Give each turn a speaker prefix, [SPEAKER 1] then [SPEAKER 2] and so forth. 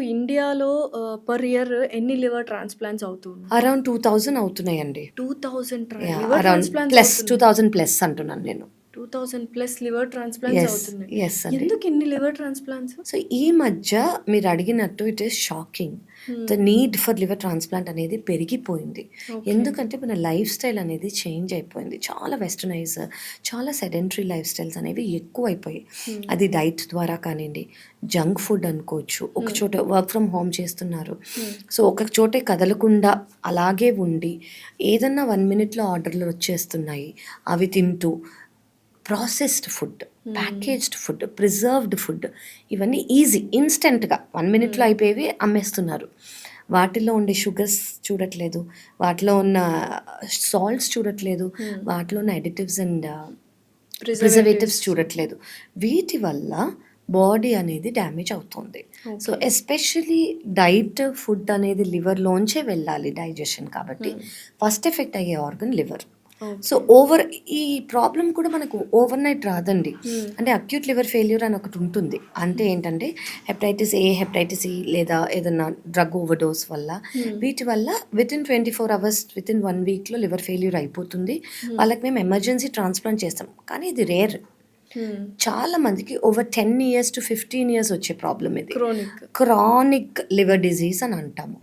[SPEAKER 1] ఇండియాలో per year ఎన్ని liver transplants అవుతున్నాయి?
[SPEAKER 2] అరౌండ్ 2000 అవుతున్నాయండి.
[SPEAKER 1] 2000
[SPEAKER 2] yeah!
[SPEAKER 1] Liver
[SPEAKER 2] around
[SPEAKER 1] transplants
[SPEAKER 2] plus
[SPEAKER 1] అవుతున్నాయి.
[SPEAKER 2] 2000 ప్లస్ అంటున్నాను నేను.
[SPEAKER 1] 2000 ప్లస్ లివర్ ట్రాన్స్‌ప్లాంట్స్
[SPEAKER 2] యెస్.
[SPEAKER 1] అవుతున్నాయి.
[SPEAKER 2] యెస్ అండి.
[SPEAKER 1] ఎందుకు ఇన్ని లివర్ ట్రాన్స్‌ప్లాంట్స్?
[SPEAKER 2] సో, ఈ మధ్య మీరు అడిగినట్టు ఇట్ ఈస్ షాకింగ్.
[SPEAKER 1] హ్మ్.
[SPEAKER 2] The need for liver transplant అనేది పెరిగిపోయింది.
[SPEAKER 1] ఓకే.
[SPEAKER 2] ఎందుకంటే మన లైఫ్ స్టైల్ అనేది చేంజ్ అయిపోయింది. చాలా వెస్టర్నైజ్, చాలా సెడెంటరీ లైఫ్ స్టైల్స్ అనేవి ఎక్కువైపోయాయి.
[SPEAKER 1] హ్మ్.
[SPEAKER 2] అది డైట్ ద్వారా కానివ్వండి, జంక్ ఫుడ్ అనుకోవచ్చు. ఒక చోట వర్క్ ఫ్రమ్ హోమ్ చేస్తున్నారు.
[SPEAKER 1] హ్మ్.
[SPEAKER 2] సో, ఒక చోటే కదలకుండా అలాగే ఉండి ఏదన్నా 1 మినిట్‌లో ఆర్డర్‌లు వచ్చేస్తున్నాయి. అవి తింటూ processed food, packaged food, preserved food ఇవన్నీ ఈజీ ఇన్స్టెంట్‌గా 1 మినిట్‌లో అయిపోయేవి అమ్మేస్తున్నారు. వాటిలో ఉండే షుగర్స్ చూడట్లేదు. వాటిలో ఉన్న సాల్ట్స్ చూడట్లేదు. వాటిలో ఉన్న అడిటివ్స్ అండ్ ప్రిజర్వేటివ్స్ చూడట్లేదు. వీటి వల్ల బాడీ అనేది డ్యామేజ్ అవుతుంది. So,
[SPEAKER 1] okay.
[SPEAKER 2] Especially diet, food అనేది లివర్‌లోంచే వెళ్ళాలి డైజెషన్ కాబట్టి ఫస్ట్ ఎఫెక్ట్ అయ్యే ఆర్గన్ లివర్. So,
[SPEAKER 1] okay.
[SPEAKER 2] ఈ ప్రాబ్లమ్ కూడా మనకు ఓవర్‌నైట్ రాదండి.
[SPEAKER 1] హ్మ్.
[SPEAKER 2] అంటే అక్యూట్ లివర్ ఫెయిల్యూర్ అని ఒకటి ఉంటుంది. అంటే ఏంటంటే హెపటైటిస్ ఏ, హెపటైటిస్ ఈ లేదా ఏదన్నా డ్రగ్ ఓవర్‌డోస్ వల్ల వీటి వల్ల వితిన్ 24 అవర్స్, వితిన్ 1 వీక్‌లో లివర్ ఫెయిల్యూర్ అయిపోతుంది. వాళ్ళకి మేము ఎమర్జెన్సీ ట్రాన్స్‌ప్లాంట్ చేస్తాం. కానీ ఇది రేర్.
[SPEAKER 1] హ్మ్.
[SPEAKER 2] చాలా మందికి ఓవర్ 10 ఇయర్స్ టు 15 ఇయర్స్ వచ్చే ప్రాబ్లమ్ ఇది.
[SPEAKER 1] క్రోనిక్.
[SPEAKER 2] క్రానిక్ లివర్ డిజీజ్ అని అంటాము.